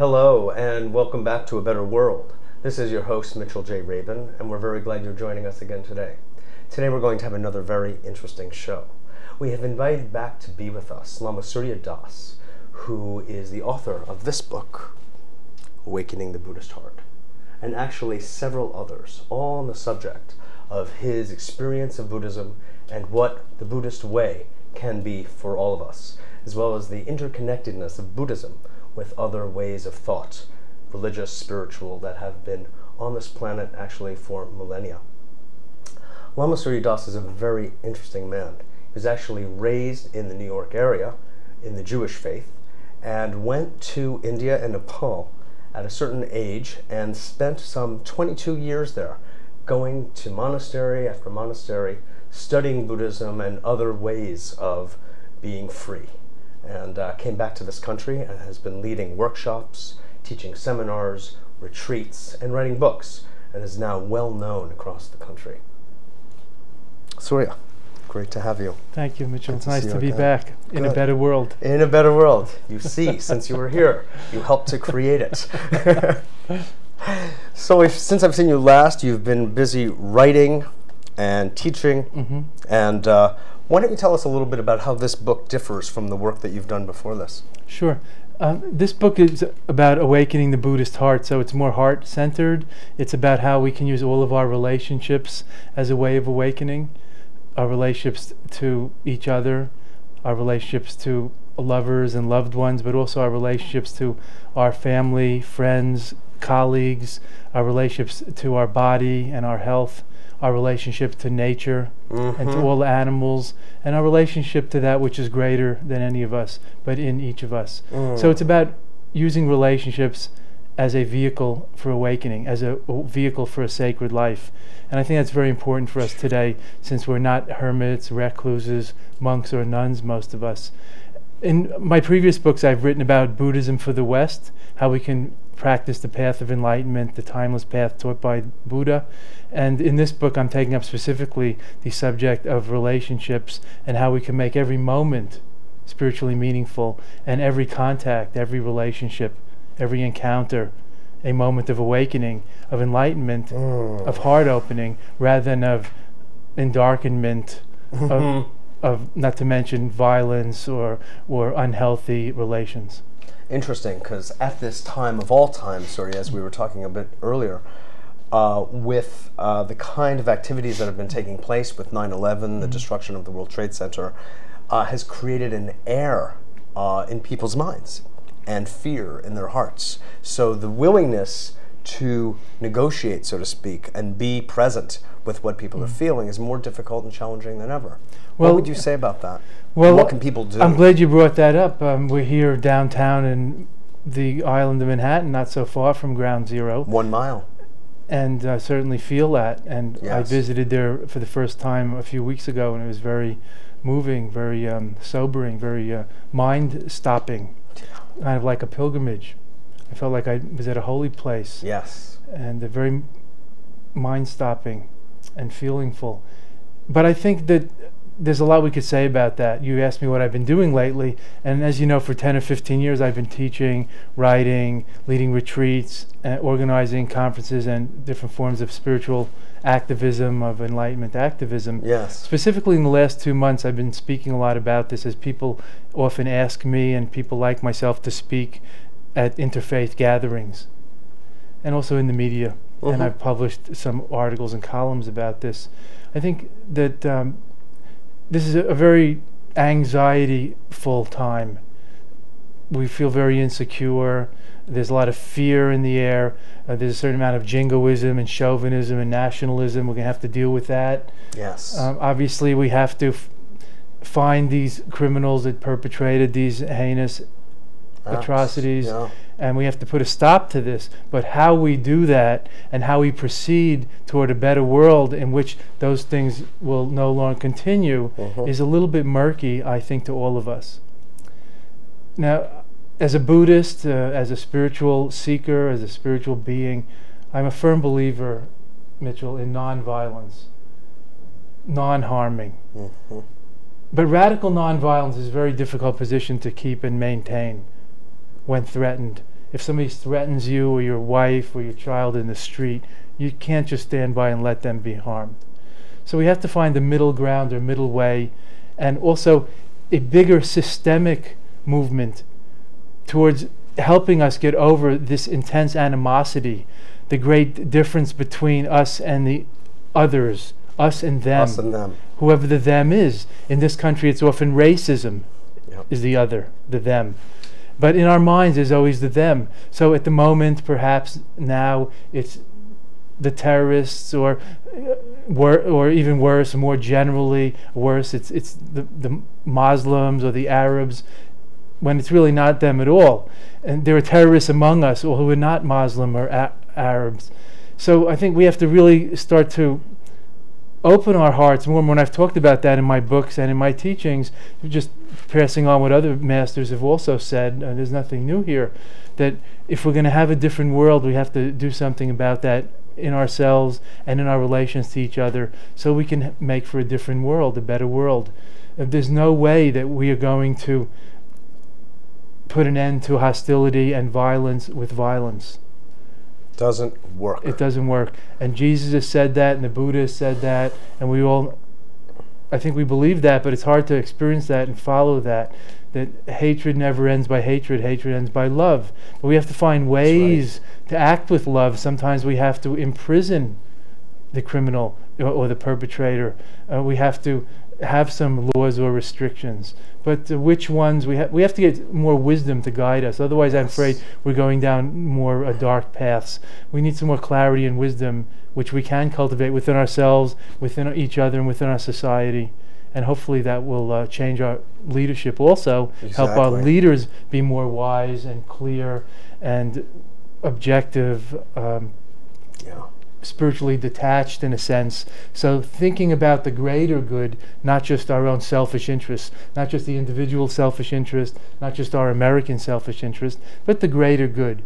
Hello, and welcome back to A Better World. This is your host, Mitchell J. Rabin, and we're very glad you're joining us again today. Today we're going to have another very interesting show. We have invited back to be with us Lama Suryadas, who is the author of this book, Awakening the Buddhist Heart, and actually several others, all on the subject of his experience of Buddhism and what the Buddhist way can be for all of us, as well as the interconnectedness of Buddhism with other ways of thought, religious, spiritual, that have been on this planet actually for millennia. Lama Suryadas is a very interesting man. He was actually raised in the New York area in the Jewish faith and went to India and Nepal at a certain age and spent some 22 years there, going to monastery after monastery, studying Buddhism and other ways of being free. And came back to this country and has been leading workshops, teaching seminars, retreats, and writing books, and is now well known across the country. Surya, great to have you. Thank you, Mitchell. It's nice to be back in a better world. In a better world. You see, since you were here, you helped to create it. So since I've seen you last, you've been busy writing and teaching, and why don't you tell us a little bit about how this book differs from the work that you've done before this? Sure. This book is about awakening the Buddhist heart, so it's more heart-centered. It's about how we can use all of our relationships as a way of awakening, our relationships to each other, our relationships to lovers and loved ones, but also our relationships to our family, friends, colleagues, our relationships to our body and our health, our relationship to nature and to all animals, and our relationship to that which is greater than any of us, but in each of us. So it's about using relationships as a vehicle for awakening, as a vehicle for a sacred life. And I think that's very important for us today, since we're not hermits, recluses, monks, or nuns, most of us. In my previous books, I've written about Buddhism for the West, how we can practice the path of enlightenment, the timeless path taught by Buddha. And in this book, I'm taking up specifically the subject of relationships and how we can make every moment spiritually meaningful, and every contact, every relationship, every encounter a moment of awakening, of enlightenment, of heart opening, rather than of endarkenment, of not to mention violence or unhealthy relations. Interesting, because at this time of all time, Surya, as we were talking a bit earlier, with the kind of activities that have been taking place with 9/11, the destruction of the World Trade Center, has created an air in people's minds and fear in their hearts. So the willingness to negotiate, so to speak, and be present with what people are feeling is more difficult and challenging than ever. What would you say about that? Well, what can people do? I'm glad you brought that up. We're here downtown in the island of Manhattan, not so far from Ground Zero. 1 mile. And I certainly feel that. And yes. I visited there for the first time a few weeks ago, and it was very moving, very sobering, very mind-stopping, kind of like a pilgrimage. I felt like I was at a holy place. Yes. And very mind-stopping and feelingful. But I think that there's a lot we could say about that. You asked me what I've been doing lately, and as you know, for 10 or 15 years I've been teaching, writing, leading retreats, organizing conferences and different forms of spiritual activism, of enlightenment activism. Yes. Specifically in the last 2 months I've been speaking a lot about this, as people often ask me and people like myself to speak at interfaith gatherings and also in the media. And I've published some articles and columns about this. I think that this is a very anxiety-full time. We feel very insecure. There's a lot of fear in the air. There's a certain amount of jingoism and chauvinism and nationalism. We're going to have to deal with that. Yes. Obviously, we have to find these criminals that perpetrated these heinous atrocities, and we have to put a stop to this. But how we do that and how we proceed toward a better world in which those things will no longer continue is a little bit murky, I think, to all of us. Now, as a Buddhist, as a spiritual seeker, as a spiritual being, I'm a firm believer, Mitchell, in non-violence, non-harming. But radical non-violence is a very difficult position to keep and maintain when threatened. If somebody threatens you or your wife or your child in the street, you can't just stand by and let them be harmed. So we have to find the middle ground or middle way, and also a bigger systemic movement towards helping us get over this intense animosity, the great difference between us and the others, us and them, whoever the them is. In this country, it's often racism is the other, the them. But in our minds, there's always the them. So at the moment, perhaps now, it's the terrorists, or even worse, more generally worse, it's the Muslims or the Arabs, when it's really not them at all. And there are terrorists among us who are not Muslim or Arabs. So I think we have to really start to open our hearts more. And when I've talked about that in my books and in my teachings, just passing on what other masters have also said, there's nothing new here, that if we're going to have a different world, we have to do something about that in ourselves and in our relations to each other, so we can make for a different world, a better world. There's no way that we are going to put an end to hostility and violence with violence. Doesn't work. It doesn't work. And Jesus has said that, and the Buddha has said that, and we all, I think we believe that, but it's hard to experience that and follow that hatred never ends by hatred, hatred ends by love. But we have to find ways to act with love. Sometimes we have to imprison the criminal or the perpetrator. We have to have some laws or restrictions. But which ones, we have to get more wisdom to guide us. Otherwise, I'm afraid we're going down more dark paths. We need some more clarity and wisdom, which we can cultivate within ourselves, within each other, and within our society. And hopefully that will change our leadership also, help our leaders be more wise and clear and objective, spiritually detached in a sense. So thinking about the greater good, not just our own selfish interests, not just the individual selfish interest, not just our American selfish interest, but the greater good.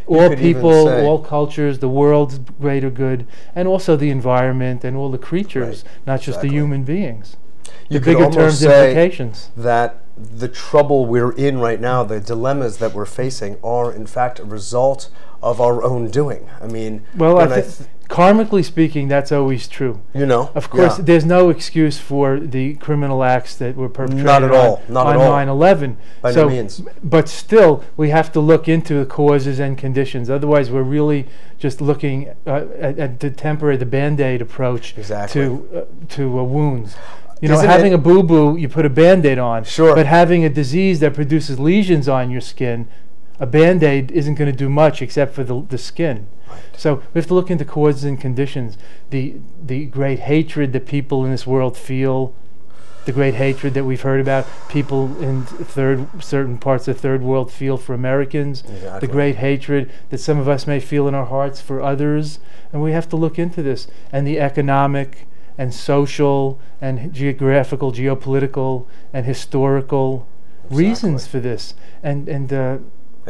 All people, all cultures, the world's greater good, and also the environment and all the creatures, not just the human beings. You the bigger terms implications. That the trouble we're in right now, the dilemmas that we're facing, are in fact a result of our own doing. I mean, well, karmically speaking, that's always true. You know, of course, there's no excuse for the criminal acts that were perpetrated not at all. Not on at all. 9/11. By no means. But still, we have to look into the causes and conditions. Otherwise, we're really just looking at the temporary, the Band-Aid approach to wounds. You know, having a boo-boo, you put a Band-Aid on. Sure. But having a disease that produces lesions on your skin, a Band-Aid isn't going to do much except for the skin. Right. So we have to look into causes and conditions. The great hatred that people in this world feel, the great hatred that we've heard about people in certain parts of third world feel for Americans, the great hatred that some of us may feel in our hearts for others. And we have to look into this. And the economic and social and geographical, geopolitical and historical reasons for this, and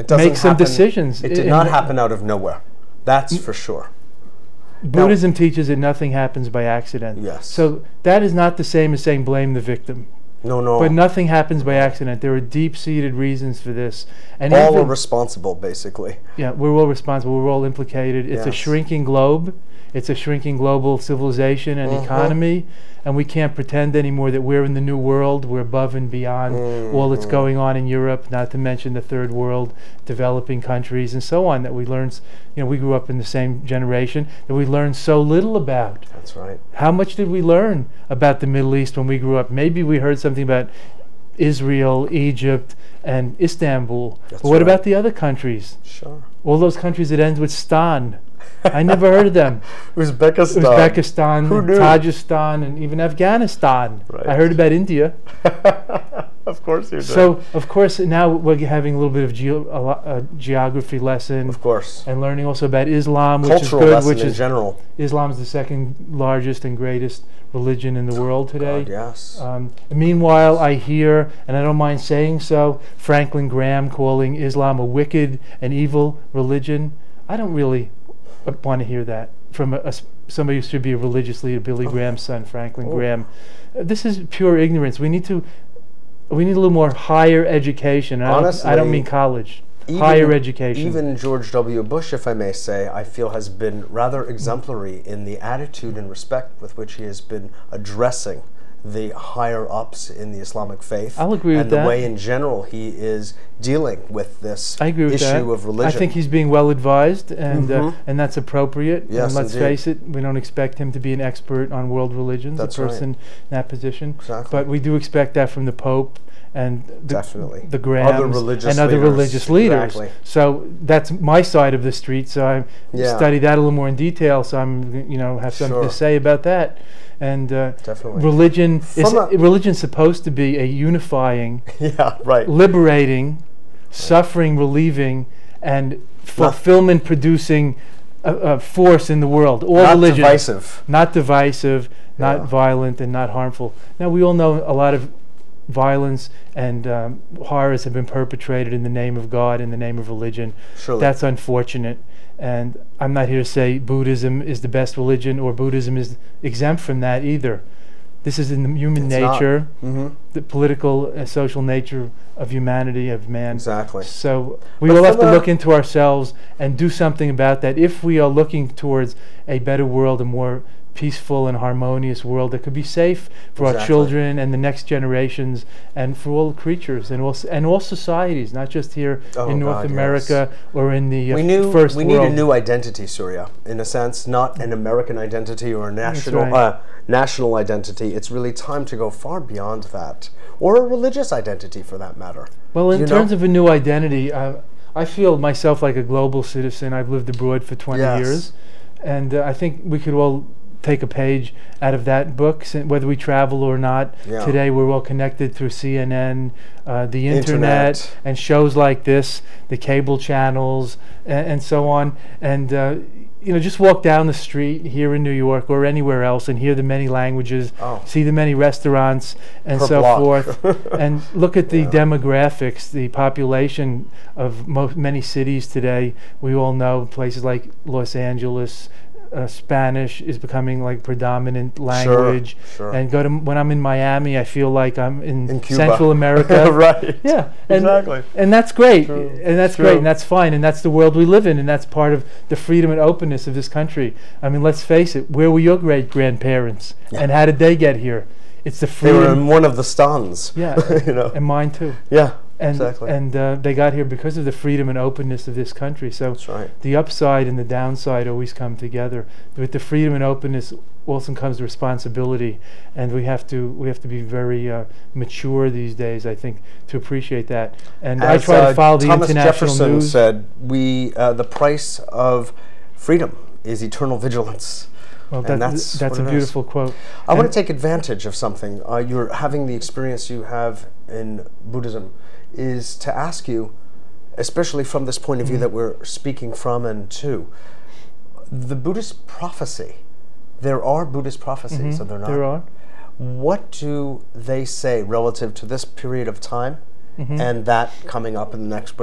make some decisions. It did not happen out of nowhere. That's for sure. Buddhism teaches that nothing happens by accident. Yes. So that is not the same as saying blame the victim. No, no. But nothing happens by accident. There are deep-seated reasons for this. And all are responsible, basically. Yeah, we're all responsible. We're all implicated. It's a shrinking globe. It's a shrinking global civilization and economy, and we can't pretend anymore that we're in the new world. We're above and beyond all that's going on in Europe, not to mention the third world, developing countries, and so on, that we learned, you know, we grew up in the same generation, that we learned so little about. That's right. How much did we learn about the Middle East when we grew up? Maybe we heard something about Israel, Egypt, and Istanbul. But what about the other countries? Sure. All those countries that end with stan. I never heard of them. Uzbekistan, Tajikistan, and even Afghanistan. Right. I heard about India. Of course you did. So, of course, now we're having a little bit of geography lesson. Of course. And learning also about Islam, which Cultural is good. Lesson Which in is general. Islam is the second largest and greatest religion in the world today. God, yes. Meanwhile, I hear, and I don't mind saying so, Franklin Graham calling Islam a wicked and evil religion. I don't really want to hear that from somebody who should be a religious leader, Billy Graham's son, Franklin Graham. This is pure ignorance. We need a little more higher education. Honestly, I don't mean college. higher education. Even George W. Bush, if I may say, I feel has been rather exemplary in the attitude and respect with which he has been addressing the higher ups in the Islamic faith. I'll agree with that. And the way in general he is dealing with this I agree with issue of religion. I think he's being well advised, and that's appropriate. Yes, and let's indeed. face it, we don't expect him to be an expert on world religions, That's a person right. in that position. Exactly. But we do expect that from the Pope and Definitely. the Grahams Other religious and other leaders. religious leaders. Exactly. So that's my side of the street. So I study that a little more in detail. So I'm, have something Sure. to say about that. And Definitely. religion's supposed to be a unifying, Yeah, right. liberating, suffering relieving, and fulfillment producing force in the world. All Not religion, divisive. not divisive, not Yeah. violent, and not harmful. Now we all know a lot of violence and horrors have been perpetrated in the name of God, in the name of religion. Surely. That's unfortunate. And I'm not here to say Buddhism is the best religion or Buddhism is exempt from that either. This is in the human nature, the political and social nature of humanity, of man. Exactly. So we But all have from to a- look into ourselves and do something about that if we are looking towards a better world, a more peaceful and harmonious world that could be safe for our Exactly. children and the next generations and for all creatures and all societies, not just here in North God, America or in the We first world. need a new identity, Surya, in a sense, not an American identity or a national right. national identity. It's really time to go far beyond that, or a religious identity for that matter. Well, in You terms know? of a new identity, I feel myself like a global citizen. I've lived abroad for 20 Yes. years, and I think we could all take a page out of that book, whether we travel or not. Yeah. Today we're all connected through CNN, the internet, and shows like this, the cable channels, and so on. And just walk down the street here in New York or anywhere else and hear the many languages, see the many restaurants and Per so block. forth, and look at the demographics, the population of many cities today. We all know places like Los Angeles, Spanish is becoming like predominant language. Sure. And when I'm in Miami, I feel like I'm in Cuba. Central America. Right. Yeah. And, Exactly. And that's great. True. And that's True. great. And that's fine. And that's the world we live in. And that's part of the freedom and openness of this country. I mean, let's face it. Where were your great grandparents? Yeah. And how did they get here? It's the They freedom. were in one of the stands. Yeah. And mine too. Yeah. And, Exactly. and they got here because of the freedom and openness of this country. So That's right. the upside and the downside always come together. With the freedom and openness also comes responsibility, and we have to be very mature these days, I think, to appreciate that. And I try to follow the Thomas international Jefferson news. said, the price of freedom is eternal vigilance. Well, And that's what a it is. beautiful quote. I want to take advantage of something. You're having the experience you have in Buddhism, is to ask you, especially from this point of view that we're speaking from and to, the Buddhist prophecy. There are Buddhist prophecies, are there not? There are. What do they say relative to this period of time and that coming up in the next,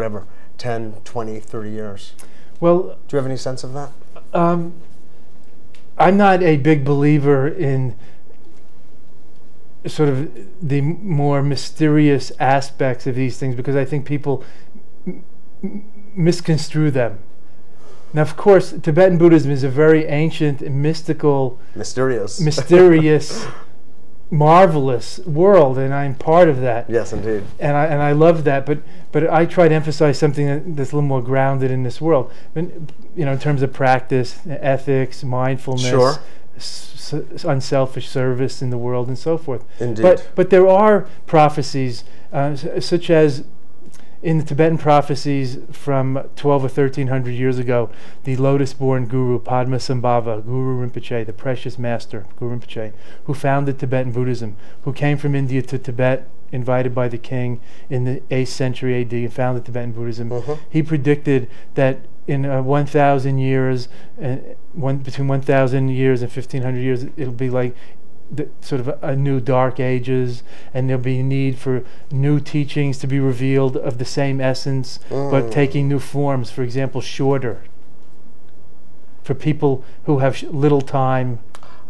10, 20, 30 years? Well, Do you have any sense of that? I'm not a big believer in sort of the more mysterious aspects of these things because I think people misconstrue them. Now, of course, Tibetan Buddhism is a very ancient, mystical, Mysterious. marvelous world, and I'm part of that. Yes, indeed. And I love that, but I try to emphasize something that's a little more grounded in this world. In terms of practice, ethics, mindfulness, Sure. Unselfish service in the world, and so forth. Indeed. But there are prophecies, such as in the Tibetan prophecies from 12 or 1300 years ago, the lotus-born guru Padmasambhava, Guru Rinpoche, the precious master, Guru Rinpoche, who founded Tibetan Buddhism, who came from India to Tibet, invited by the king in the 8th century AD, and founded Tibetan Buddhism. He predicted that in 1,000 years, between 1,000 years and 1,500 years, it'll be like sort of a new dark ages, and there'll be need for new teachings to be revealed of the same essence, but taking new forms. For example, shorter, for people who have little time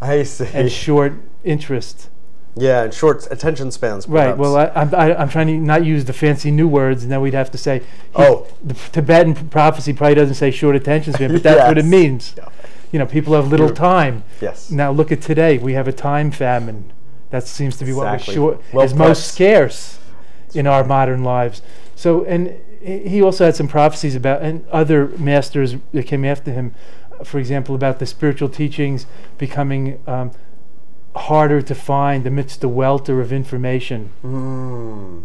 I see. and short interest. Yeah, and short attention spans. Right. Perhaps. Well, I'm trying to not use the fancy new words, and then we'd have to say, the Tibetan prophecy probably doesn't say short attention span, but that's what it means. Yeah. You know, people have little time. Yes. Now look at today. We have a time famine. That seems to be what is most scarce in our modern lives. So, and he also had some prophecies about, and other masters that came after him, for example, about the spiritual teachings becoming harder to find amidst the welter of information,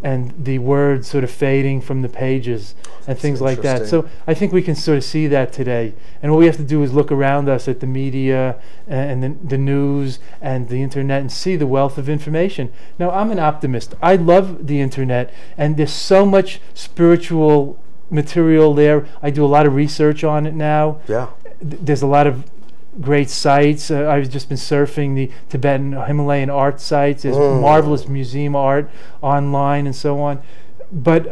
and the words sort of fading from the pages, and things like that. So I think we can sort of see that today, and what we have to do is look around us at the media and the news and the internet and see the wealth of information. Now, I'm an optimist. I love the internet, and there's so much spiritual material there. I do a lot of research on it now. Yeah. There's a lot of great sites. I've just been surfing the Tibetan Himalayan art sites. There's marvelous museum art online and so on. But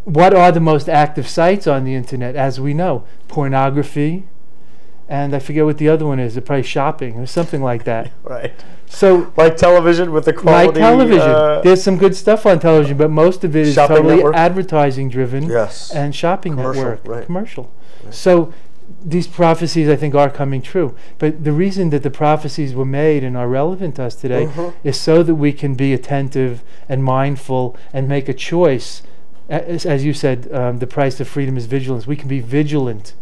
what are the most active sites on the internet? As we know, pornography, and I forget what the other one is. Probably shopping or something like that. Right. So like television with the quality. Like television. There's some good stuff on television, but most of it is totally advertising driven. Yes. And shopping Commercial, network. Right. Commercial. Right. So these prophecies, I think, are coming true. But the reason that the prophecies were made and are relevant to us today is so that we can be attentive and mindful and make a choice. As you said, the price of freedom is vigilance. We can be vigilant.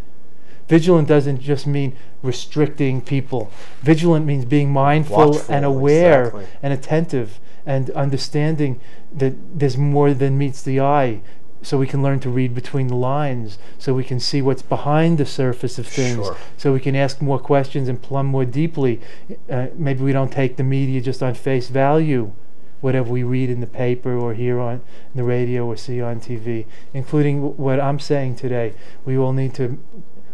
Vigilant doesn't just mean restricting people. Vigilant means being mindful, watchful, and aware, and attentive, and understanding that there's more than meets the eye. So we can learn to read between the lines, so we can see what's behind the surface of things, so we can ask more questions and plumb more deeply. Maybe we don't take the media just on face value, whatever we read in the paper or hear on the radio or see on TV, including what I'm saying today. We all need to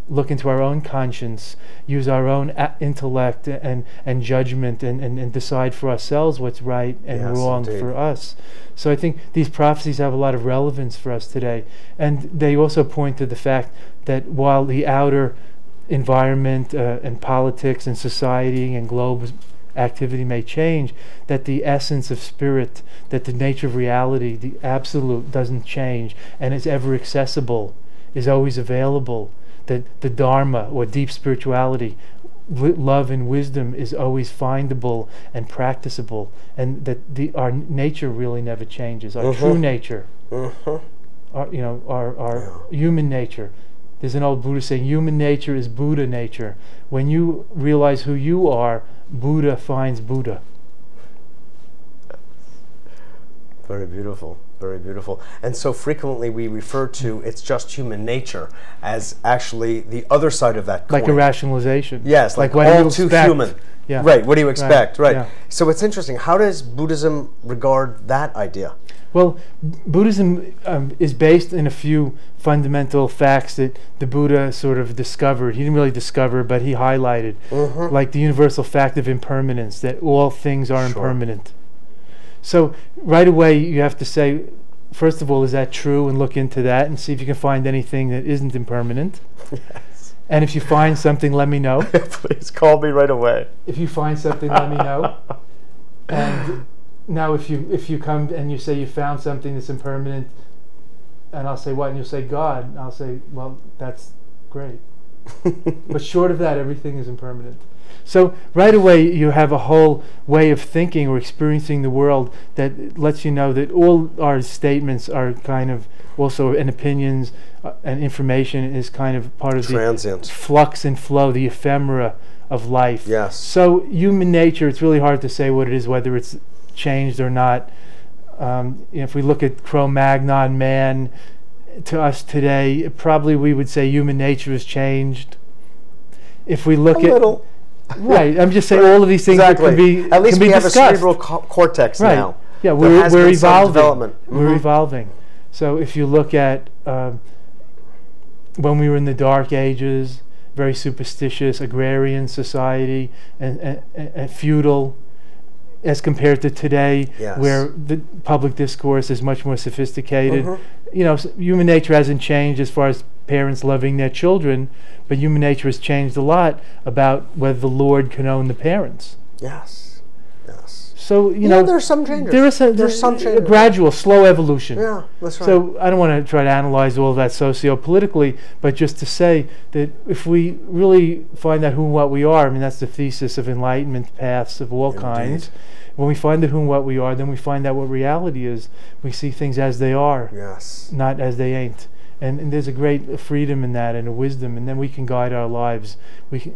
look into our own conscience, use our own intellect and judgment, and decide for ourselves what's right and wrong for us. So I think these prophecies have a lot of relevance for us today. And they also point to the fact that while the outer environment and politics and society and global activity may change, that the essence of spirit, that the nature of reality, the absolute, doesn't change and is ever accessible, is always available. That the Dharma, or deep spirituality, love and wisdom, is always findable and practicable, and that our nature really never changes. Our true nature, our human nature. There's an old Buddhist saying, "Human nature is Buddha nature." When you realize who you are, Buddha finds Buddha. Very beautiful. Very beautiful. And so frequently we refer to it's just human nature as actually the other side of that coin. Like a rationalization. Yes, like all too human. Yeah. Right, what do you expect? Right. Yeah. So it's interesting. How does Buddhism regard that idea? Well, Buddhism is based in a few fundamental facts that the Buddha sort of discovered. He didn't really discover, but he highlighted. Like the universal fact of impermanence, that all things are impermanent. So right away you have to say, first of all, is that true? And look into that and see if you can find anything that isn't impermanent. Yes. And if you find something, let me know. Please call me right away. If you find something, let me know. And now if you come and you say you found something that's impermanent, and I'll say, what? And you'll say, God. And I'll say, well, that's great. But short of that, everything is impermanent. So right away you have a whole way of thinking or experiencing the world that lets you know that all our statements are kind of also, and opinions and information is kind of part of transient, the flux and flow, the ephemera of life. Yes. So human nature, it's really hard to say what it is, whether it's changed or not. If we look at Cro-Magnon man, to us today, probably we would say human nature has changed. If we look at right, I'm just saying all of these things can be at least can be we have discussed. a cerebral cortex now. Yeah, we're evolving. We're evolving. So if you look at when we were in the Dark Ages, very superstitious, agrarian society, and feudal, as compared to today, where the public discourse is much more sophisticated. You know, human nature hasn't changed as far as parents loving their children, but human nature has changed a lot about whether the Lord can own the parents. Yes. Yes. So, you Yeah, know, there's some changes. There's some a changes. gradual, slow evolution. Yeah, that's right. So I don't want to try to analyze all of that socio-politically, but just to say that if we really find out who and what we are, I mean, that's the thesis of enlightenment paths of all kinds. When we find out who and what we are, then we find out what reality is. We see things as they are, Yes. not as they ain't. And there's a great freedom in that and a wisdom, and then we can guide our lives. We can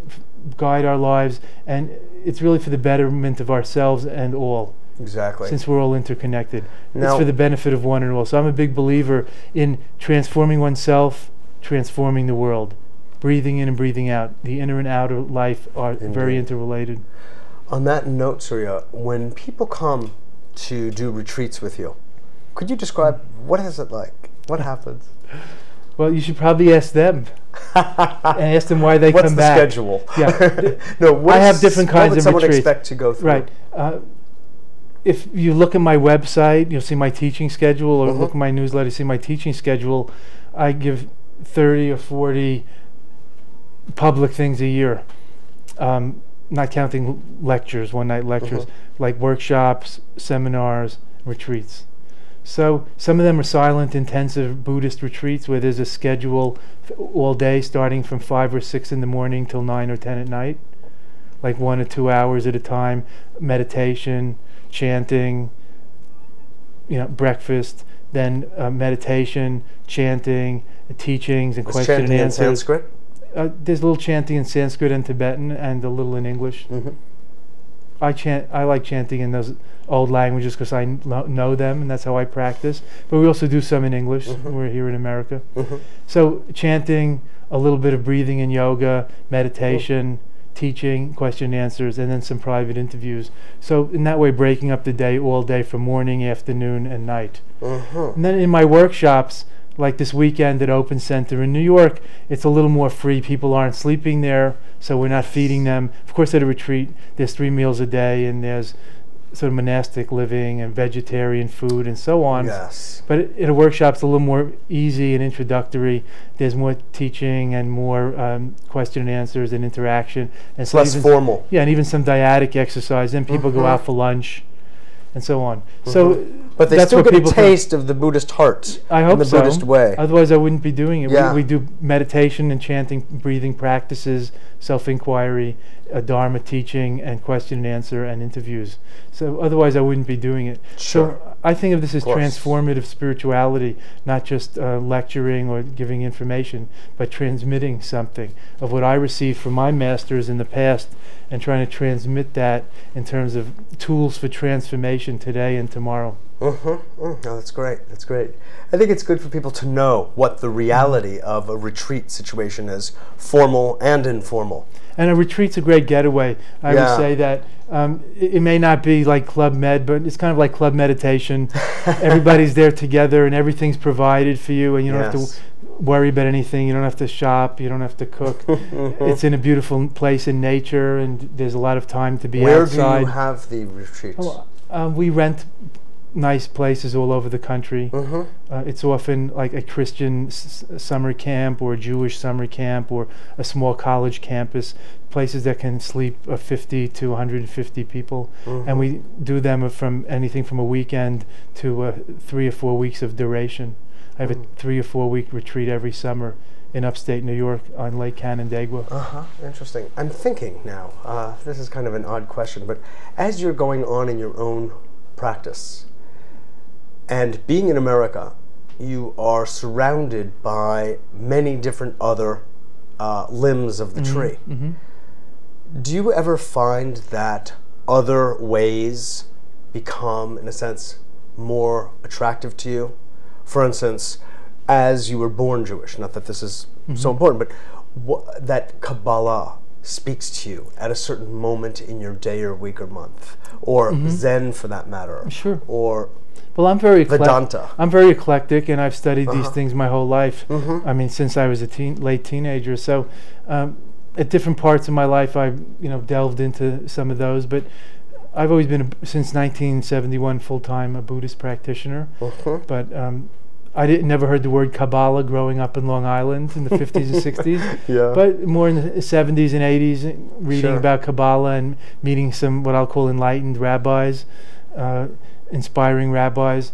guide our lives, and it's really for the betterment of ourselves and all. Exactly. Since we're all interconnected. Now, it's for the benefit of one and all. So I'm a big believer in transforming oneself, transforming the world. Breathing in and breathing out. The inner and outer life are very interrelated. on that note, Surya, when people come to do retreats with you, could you describe what is it like? What happens? Well, you should probably ask them. And ask them why they come back. What's the schedule? Yeah. No, I have different kinds of retreats. What would someone expect to go through? Right. If you look at my website, you'll see my teaching schedule, or look at my newsletter, see my teaching schedule. I give 30 or 40 public things a year, not counting lectures, one-night lectures, like workshops, seminars, retreats. So some of them are silent, intensive Buddhist retreats where there's a schedule all day, starting from 5 or 6 in the morning till 9 or 10 at night, like 1 or 2 hours at a time, meditation, chanting, breakfast, then meditation, chanting, teachings, and question and answers. In Sanskrit? There's a little chanting in Sanskrit and Tibetan, and a little in English. I like chanting in those old languages because I know them, and that's how I practice. But we also do some in English. We're here in America. So chanting, a little bit of breathing and yoga, meditation, teaching, question and answers, and then some private interviews. So in that way, breaking up the day all day from morning, afternoon, and night. And then in my workshops, like this weekend at Open Center in New York, it's a little more free. People aren't sleeping there, so we're not feeding them. Of course, at a retreat, there's 3 meals a day, and there's sort of monastic living and vegetarian food and so on. Yes. But in a workshop, it's a little more easy and introductory. There's more teaching and more question and answers and interaction. And it's less formal. Yeah, and even some dyadic exercise. Then people go out for lunch and so on. So, but they still get a taste of the Buddhist heart. I hope in the so. Buddhist way. Otherwise, I wouldn't be doing it. Yeah. We do meditation and chanting, breathing practices, self-inquiry, Dharma teaching, and question and answer, and interviews. So otherwise, I wouldn't be doing it. Sure. So I think of this as transformative spirituality, not just lecturing or giving information, but transmitting something of what I received from my masters in the past, and trying to transmit that in terms of tools for transformation today and tomorrow. Oh, that's great. That's great. I think it's good for people to know what the reality of a retreat situation is, formal and informal. And a retreat's a great getaway. I would say that it may not be like Club Med, but it's kind of like Club Meditation. Everybody's there together, and everything's provided for you, and you don't have to worry about anything. You don't have to shop. You don't have to cook. It's in a beautiful place in nature, and there's a lot of time to be outside. Where do you have the retreats? We rent nice places all over the country. It's often like a Christian summer camp, or a Jewish summer camp, or a small college campus, places that can sleep 50 to 150 people. And we do them from anything from a weekend to 3 or 4 weeks of duration. I have a 3 or 4 week retreat every summer in upstate New York on Lake Canandaigua. Interesting. I'm thinking now, this is kind of an odd question, but as you're going on in your own practice, and being in America, you are surrounded by many different other limbs of the tree. Do you ever find that other ways become, in a sense, more attractive to you? For instance, as you were born Jewish, not that this is so important, but that Kabbalah speaks to you at a certain moment in your day or week or month, or Zen for that matter, or well, I'm very Vedanta. I'm very eclectic, and I've studied these things my whole life. I mean, since I was a late teenager. So, at different parts of my life, I've delved into some of those. But I've always been since 1971 full-time a Buddhist practitioner. But never heard the word Kabbalah growing up in Long Island in the 50s and 60s. Yeah. But more in the 70s and 80s, reading about Kabbalah and meeting some what I'll call enlightened rabbis, inspiring rabbis.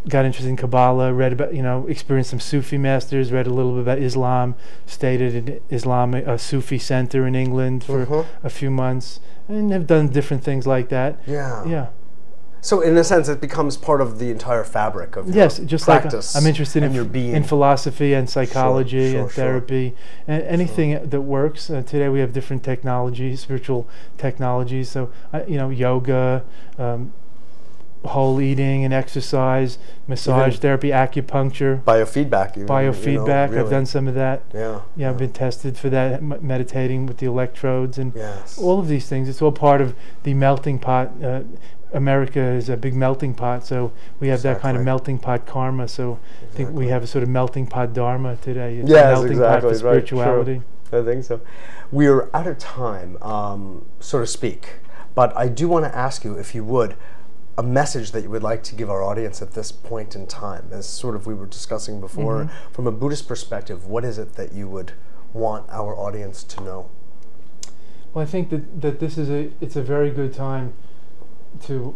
Got interested in Kabbalah, read about, experienced some Sufi masters, read a little bit about Islam, stayed at an a Sufi center in England for a few months, and have done different things like that. Yeah. So in a sense, it becomes part of the entire fabric of yes, just practice. Like I'm interested in philosophy and psychology and therapy and anything that works. Today we have different technologies, spiritual technologies. So yoga, whole eating and exercise, massage therapy, acupuncture, biofeedback. Biofeedback. Really. I've done some of that. Yeah. I've been tested for that, meditating with the electrodes and all of these things. It's all part of the melting pot. America is a big melting pot, so we have that kind of melting pot karma. So I think we have a sort of melting pot dharma today. It's a melting pot for spirituality. Right. I think so. We're out of time, so to speak. But I do want to ask you, if you would, a message that you would like to give our audience at this point in time, as sort of we were discussing before, from a Buddhist perspective. What is it that you would want our audience to know? Well, I think that this is it's a very good time to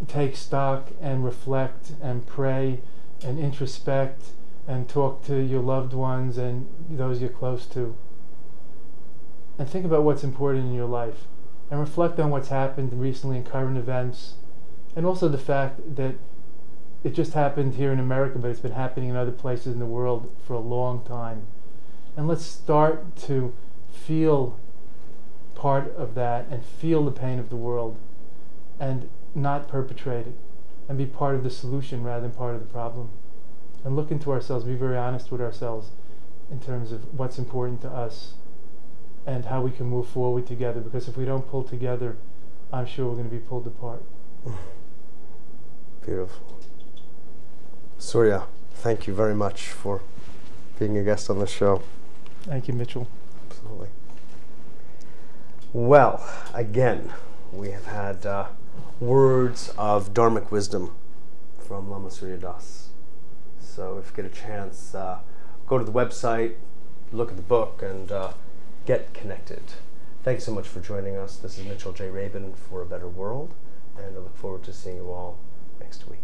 take stock and reflect and pray and introspect and talk to your loved ones and those you're close to. And think about what's important in your life. And reflect on what's happened recently in current events. And also the fact that it just happened here in America, but it's been happening in other places in the world for a long time. And let's start to feel part of that and feel the pain of the world and not perpetrate it and be part of the solution rather than part of the problem. And look into ourselves, be very honest with ourselves in terms of what's important to us and how we can move forward together, because if we don't pull together, I'm sure we're going to be pulled apart. Beautiful. Surya, thank you very much for being a guest on the show. Thank you, Mitchell. Absolutely. Well, again, we have had words of Dharmic wisdom from Lama Suryadas. So if you get a chance, go to the website, look at the book, and get connected. Thanks so much for joining us. This is Mitchell J. Rabin for A Better World, and I look forward to seeing you all next week.